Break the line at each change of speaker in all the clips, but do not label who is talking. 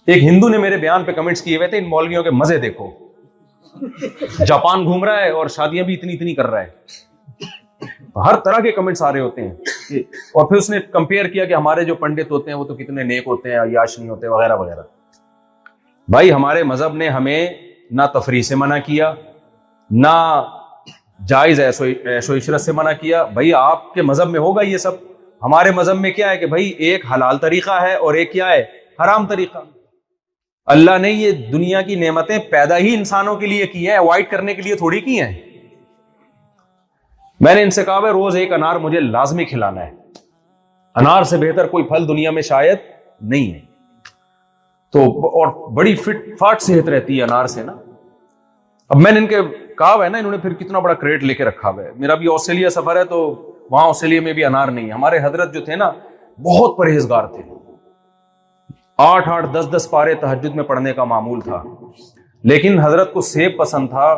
ایک ہندو نے میرے بیان پہ کمنٹس کیے ہوئے تھے ان مولویوں کے مزے دیکھو، جاپان گھوم رہا ہے اور شادیاں بھی اتنی اتنی کر رہا ہے، ہر طرح کے کمنٹس آ رہے ہوتے ہیں. اور پھر اس نے کمپیئر کیا کہ ہمارے جو پنڈت ہوتے ہیں وہ تو کتنے نیک ہوتے ہیں، عیاش نہیں ہوتے وغیرہ وغیرہ. بھائی ہمارے مذہب نے ہمیں نہ تفریح سے منع کیا، نہ جائز عیش و عشرت سے منع کیا. بھائی آپ کے مذہب میں ہوگا یہ سب، ہمارے مذہب میں کیا ہے کہ بھائی ایک حلال طریقہ ہے اور ایک کیا ہے، حرام طریقہ. اللہ نے یہ دنیا کی نعمتیں پیدا ہی انسانوں کے لیے کی ہیں، اوائڈ کرنے کے لیے تھوڑی کی ہیں. میں نے ان سے کہا ہے روز ایک انار مجھے لازمی کھلانا ہے، انار سے بہتر کوئی پھل دنیا میں شاید نہیں ہے. تو اور بڑی فٹ فاٹ صحت رہتی ہے انار سے نا. اب میں نے ان کے کہا ہے نا، انہوں نے پھر کتنا بڑا کریٹ لے کے رکھا ہوا ہے. میرا بھی آسٹریلیا سفر ہے تو وہاں آسٹریلیا میں بھی انار نہیں ہے. ہمارے حضرت جو تھے نا بہت پرہیزگار تھے، 8 10 پارے تہجد میں پڑھنے کا معمول تھا، لیکن حضرت کو سیب پسند تھا.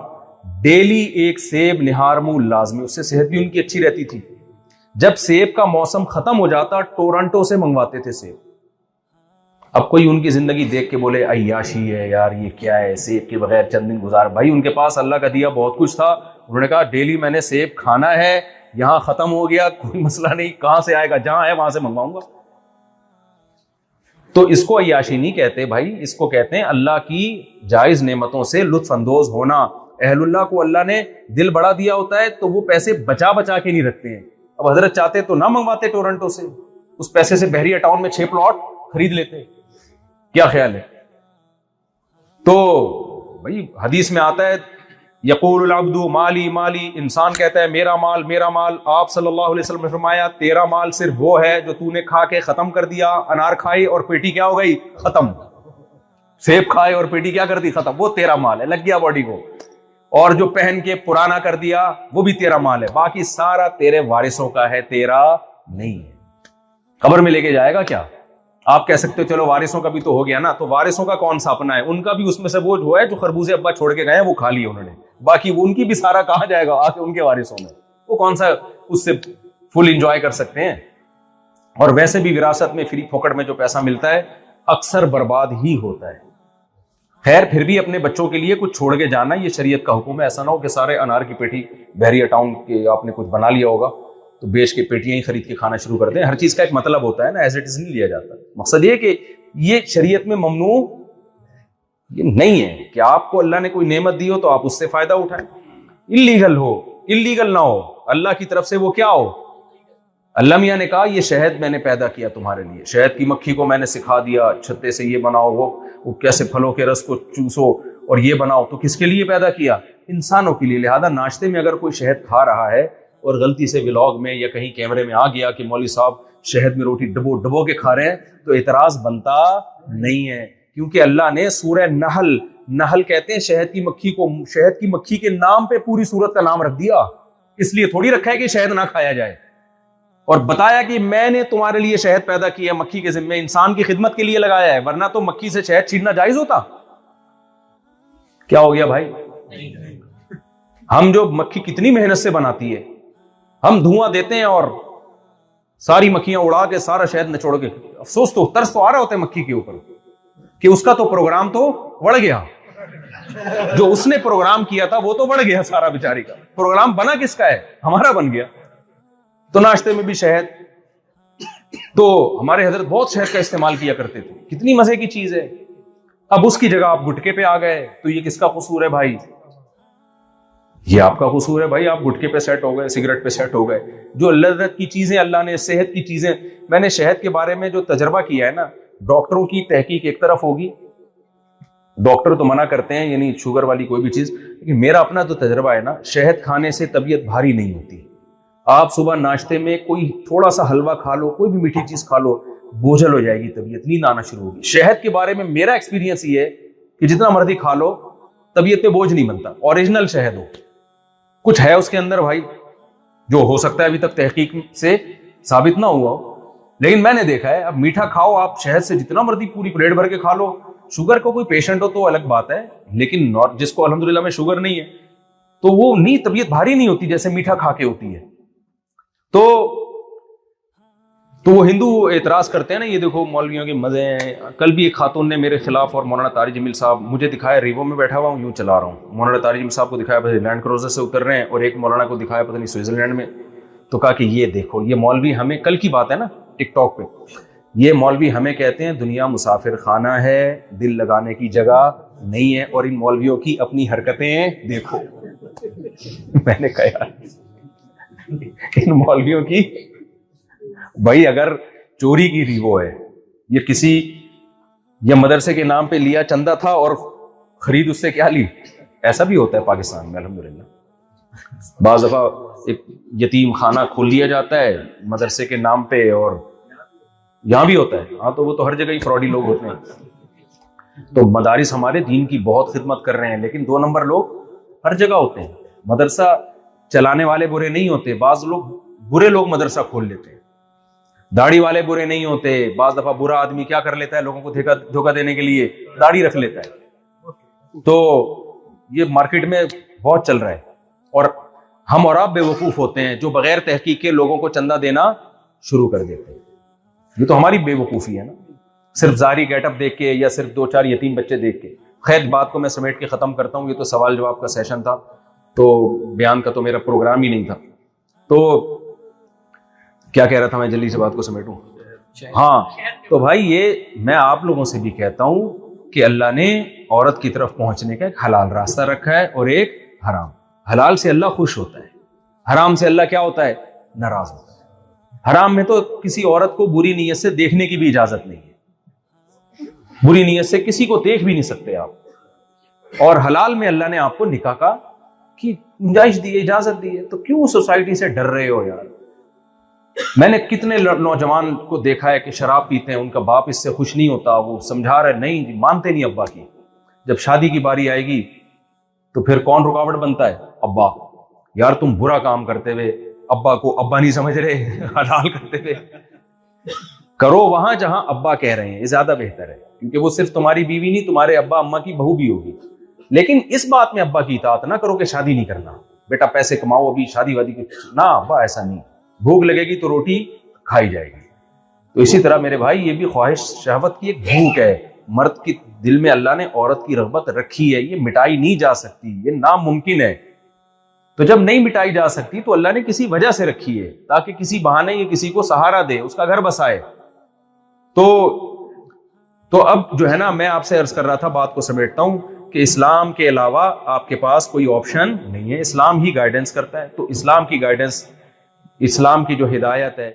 ڈیلی ایک سیب نہار منہ لازمی، اس سے صحت بھی ان کی اچھی رہتی تھی. جب سیب کا موسم ختم ہو جاتا ٹورنٹو سے منگواتے تھے سیب. اب کوئی ان کی زندگی دیکھ کے بولے عیاشی ہے یار، یہ کیا ہے سیب کے بغیر چند دن گزار. بھائی ان کے پاس اللہ کا دیا بہت کچھ تھا، انہوں نے کہا ڈیلی میں نے سیب کھانا ہے، یہاں ختم ہو گیا کوئی مسئلہ نہیں، کہاں سے آئے گا، جہاں ہے وہاں سے منگواؤں گا. تو اس کو عیاشی نہیں کہتے بھائی، اس کو کہتے ہیں اللہ کی جائز نعمتوں سے لطف اندوز ہونا. اہل اللہ کو اللہ نے دل بڑا دیا ہوتا ہے تو وہ پیسے بچا بچا کے نہیں رکھتے ہیں. اب حضرت چاہتے تو نہ منگواتے ٹورنٹو سے، اس پیسے سے بحریہ ٹاؤن میں 6 پلاٹ خرید لیتے. کیا خیال ہے؟ تو بھائی حدیث میں آتا ہے یقول العبد مالی مالی، انسان کہتا ہے میرا مال میرا مال. آپ صلی اللہ علیہ وسلم نے فرمایا تیرا مال صرف وہ ہے جو تو نے کھا کے ختم کر دیا. انار کھائی اور پیٹی کیا ہو گئی، ختم. سیب کھائے اور پیٹی کیا کر دی، ختم. وہ تیرا مال ہے، لگ گیا باڈی کو. اور جو پہن کے پرانا کر دیا وہ بھی تیرا مال ہے. باقی سارا تیرے وارثوں کا ہے، تیرا نہیں ہے. قبر میں لے کے جائے گا کیا؟ آپ کہہ سکتے ہو چلو وارثوں کا بھی تو ہو گیا نا، تو وارثوں کا کون سا اپنا ہے؟ ان کا بھی اس میں سے وہ جو ہے جو خربوزے ابا چھوڑ کے گئے ہیں وہ کھا لیے انہوں نے، باقی وہ ان کی بھی سارا کہاں جائے گا آ کے ان کے وارثوں میں. وہ کون سا اس سے فل انجوائے کر سکتے ہیں؟ اور ویسے بھی وراثت میں فری پھوکٹ میں جو پیسہ ملتا ہے اکثر برباد ہی ہوتا ہے. خیر پھر بھی اپنے بچوں کے لیے کچھ چھوڑ کے جانا، یہ شریعت کا حکم ہے. ایسا نہ ہو کہ سارے انار کی پیٹی بحریہ ٹاؤن کے آپ نے کچھ بنا لیا ہوگا تو بیچ کے پیٹیاں ہی خرید کے کھانا شروع کر دیں. ہر چیز کا ایک مطلب ہوتا ہے نا، ایز اٹ از نہیں لیا جاتا. مقصد یہ کہ یہ شریعت میں ممنوع یہ نہیں ہے کہ آپ کو اللہ نے کوئی نعمت دی ہو تو آپ اس سے فائدہ اٹھائیں. انلیگل ہو، انلیگل نہ ہو، اللہ کی طرف سے وہ کیا ہو. اللہ میاں نے کہا یہ شہد میں نے پیدا کیا تمہارے لیے، شہد کی مکھی کو میں نے سکھا دیا چھتے سے یہ بناؤ، وہ کیسے پھلوں کے رس کو چوسو اور یہ بناؤ. تو کس کے لیے پیدا کیا؟ انسانوں کے لیے. لہذا ناشتے میں اگر کوئی شہد کھا رہا ہے اور غلطی سے ولاگ میں یا کہیں کیمرے میں آ گیا کہ مولوی صاحب شہد میں روٹی ڈبو ڈبو کے کھا رہے ہیں، تو اعتراض بنتا نہیں ہے. کیونکہ اللہ نے سورہ نحل کہتے ہیں شہد کی مکھی کو، شہد کی مکھی کے نام پہ پوری سورت کا نام رکھ دیا. اس لیے تھوڑی رکھا ہے کہ شہد نہ کھایا جائے، اور بتایا کہ میں نے تمہارے لیے شہد پیدا کیا مکھی کے ذمہ، انسان کی خدمت کے لیے لگایا ہے. ورنہ تو مکھی سے شہد چھیننا جائز ہوتا. کیا ہو گیا بھائی؟ ہم جو مکھی کتنی محنت سے بناتی ہے، ہم دھواں دیتے ہیں اور ساری مکھیاں اڑا کے سارا شہد نچوڑ کے. افسوس تو ترس تو آ رہا ہوتا ہے مکھی کے اوپر کہ اس کا تو پروگرام تو بڑھ گیا، جو اس نے پروگرام کیا تھا وہ تو بڑھ گیا سارا. بیچاری کا پروگرام بنا کس کا ہے؟ ہمارا بن گیا. تو ناشتے میں بھی شہد، تو ہمارے حضرت بہت شہد کا استعمال کیا کرتے تھے، کتنی مزے کی چیز ہے. اب اس کی جگہ آپ گٹکے پہ آ گئے تو یہ کس کا قصور ہے بھائی؟ یہ آپ کا قصور ہے بھائی. آپ گٹکے پہ سیٹ ہو گئے، سگریٹ پہ سیٹ ہو گئے. جو لذت کی چیزیں اللہ نے، صحت کی چیزیں، میں نے شہد کے بارے میں جو تجربہ کیا ہے نا، ڈاکٹروں کی تحقیق ایک طرف ہوگی، ڈاکٹر تو منع کرتے ہیں یعنی شوگر والی کوئی بھی چیز، لیکن میرا اپنا جو تجربہ ہے نا، شہد کھانے سے طبیعت بھاری نہیں ہوتی. آپ صبح ناشتے میں کوئی تھوڑا سا حلوہ کھا لو، کوئی بھی میٹھی چیز کھا لو، بوجھل ہو جائے گی طبیعت، نیند آنا شروع ہوگی. شہد کے بارے میں میرا ایکسپیرینس یہ ہے کہ جتنا مرضی کھا لو طبیعت پہ بوجھ نہیں بنتا. اوریجنل شہد ہو، کچھ ہے اس کے اندر بھائی جو ہو سکتا ہے ابھی تک تحقیق سے ثابت نہ ہوا ہو، لیکن میں نے دیکھا ہے. اب میٹھا کھاؤ آپ، شہد سے جتنا مرضی پوری پلیٹ بھر کے کھا لو. شوگر کا کوئی پیشنٹ ہو تو الگ بات ہے، لیکن جس کو الحمدللہ میں شوگر نہیں ہے تو وہ نہیں، طبیعت بھاری نہیں ہوتی جیسے میٹھا کھا کے ہوتی ہے. تو تو وہ ہندو اعتراض کرتے ہیں نا، یہ دیکھو مولویوں کے مزے ہیں. کل بھی ایک خاتون نے میرے خلاف اور مولانا طارق جمیل صاحب مجھے دکھایا ریوو میں بیٹھا ہوا ہوں یوں چلا رہا ہوں، مولانا طارق جمیل صاحب کو دکھایا پتہ لینڈ کروزر سے اتر رہے ہیں، اور ایک مولانا کو دکھایا پتہ نہیں سوئٹزرلینڈ میں. تو کہا کہ یہ دیکھو یہ مولوی ہمیں، کل کی بات ہے نا ٹک ٹاک پہ، یہ مولوی ہمیں کہتے ہیں دنیا مسافر خانہ ہے، دل لگانے کی جگہ نہیں ہے، اور ان مولویوں کی اپنی حرکتیں دیکھو. میں نے کہا یار ان مولویوں کی، بھائی اگر چوری کی ریوو ہے، یہ کسی یا مدرسے کے نام پہ لیا چندہ تھا اور خرید اس سے کیا لی، ایسا بھی ہوتا ہے پاکستان میں الحمدللہ. بعض دفعہ ایک یتیم خانہ کھول دیا جاتا ہے مدرسے کے نام پہ، اور یہاں بھی ہوتا ہے. ہاں تو وہ تو ہر جگہ ہی فراڈی لوگ ہوتے ہیں. تو مدارس ہمارے دین کی بہت خدمت کر رہے ہیں، لیکن 2 نمبر لوگ ہر جگہ ہوتے ہیں. مدرسہ چلانے والے برے نہیں ہوتے، بعض لوگ برے لوگ مدرسہ کھول لیتے ہیں. داڑھی والے برے نہیں ہوتے، بعض دفعہ برا آدمی کیا کر لیتا ہے لوگوں کو دھوکہ دینے کے لیے داڑھی رکھ لیتا ہے. تو یہ مارکیٹ میں بہت چل رہا ہے، اور ہم اور آپ بے وقوف ہوتے ہیں جو بغیر تحقیق کے لوگوں کو چندہ دینا شروع کر دیتے ہیں. یہ تو ہماری بے وقوفی ہے نا، صرف ظاہری گیٹ اپ دیکھ کے یا صرف 2-4 یتیم بچے دیکھ کے. خیر بات کو میں سمیٹ کے ختم کرتا ہوں، یہ تو سوال جواب کا سیشن تھا، تو بیان کا تو میرا پروگرام ہی نہیں تھا. تو کیا کہہ رہا تھا میں، جلدی سے بات کو سمیٹوں. ہاں تو بھائی یہ میں آپ لوگوں سے بھی کہتا ہوں کہ اللہ نے عورت کی طرف پہنچنے کا ایک حلال راستہ رکھا ہے اور ایک حرام. حلال سے اللہ خوش ہوتا ہے، حرام سے اللہ کیا ہوتا ہے، ناراض ہوتا ہے. حرام میں تو کسی عورت کو بری نیت سے دیکھنے کی بھی اجازت نہیں ہے، بری نیت سے کسی کو دیکھ بھی نہیں سکتے آپ. اور حلال میں اللہ نے آپ کو نکاح کا کی گنجائش دی ہے، اجازت دی ہے. تو کیوں سوسائٹی سے ڈر رہے ہو یار؟ میں نے کتنے نوجوان کو دیکھا ہے کہ شراب پیتے ہیں، ان کا باپ اس سے خوش نہیں ہوتا، وہ سمجھا رہا ہے نہیں مانتے نہیں ابا کی. جب شادی کی باری آئے گی تو پھر کون رکاوٹ بنتا ہے، ابا. یار تم برا کام کرتے ہوئے ابا کو ابا نہیں سمجھ رہے، حلال کرتے ہوئے کرو وہاں جہاں ابا کہہ رہے ہیں، یہ زیادہ بہتر ہے، کیونکہ وہ صرف تمہاری بیوی نہیں، تمہارے ابا اما کی بہو بھی ہوگی. لیکن اس بات میں ابا کی اطاعت نہ کرو کہ شادی نہیں کرنا، بیٹا پیسے کماؤ ابھی شادی وادی کی نہ. ابا ایسا نہیں، بھوک لگے گی تو روٹی کھائی جائے گی. تو اسی طرح میرے بھائی یہ بھی خواہش شہوت کی ایک بھوک ہے. مرد کی دل میں اللہ نے عورت کی رغبت رکھی ہے، یہ مٹائی نہیں جا سکتی، یہ ناممکن ہے. تو جب نہیں مٹائی جا سکتی تو اللہ نے کسی وجہ سے رکھی ہے، تاکہ کسی بہانے یہ کسی کو سہارا دے، اس کا گھر بسائے. تو اب جو ہے نا میں آپ سے عرض کر رہا تھا، بات کو سمیٹتا ہوں کہ اسلام کے علاوہ آپ کے پاس کوئی آپشن نہیں ہے، اسلام ہی گائیڈنس کرتا ہے. تو اسلام کی گائیڈنس، اسلام کی جو ہدایت ہے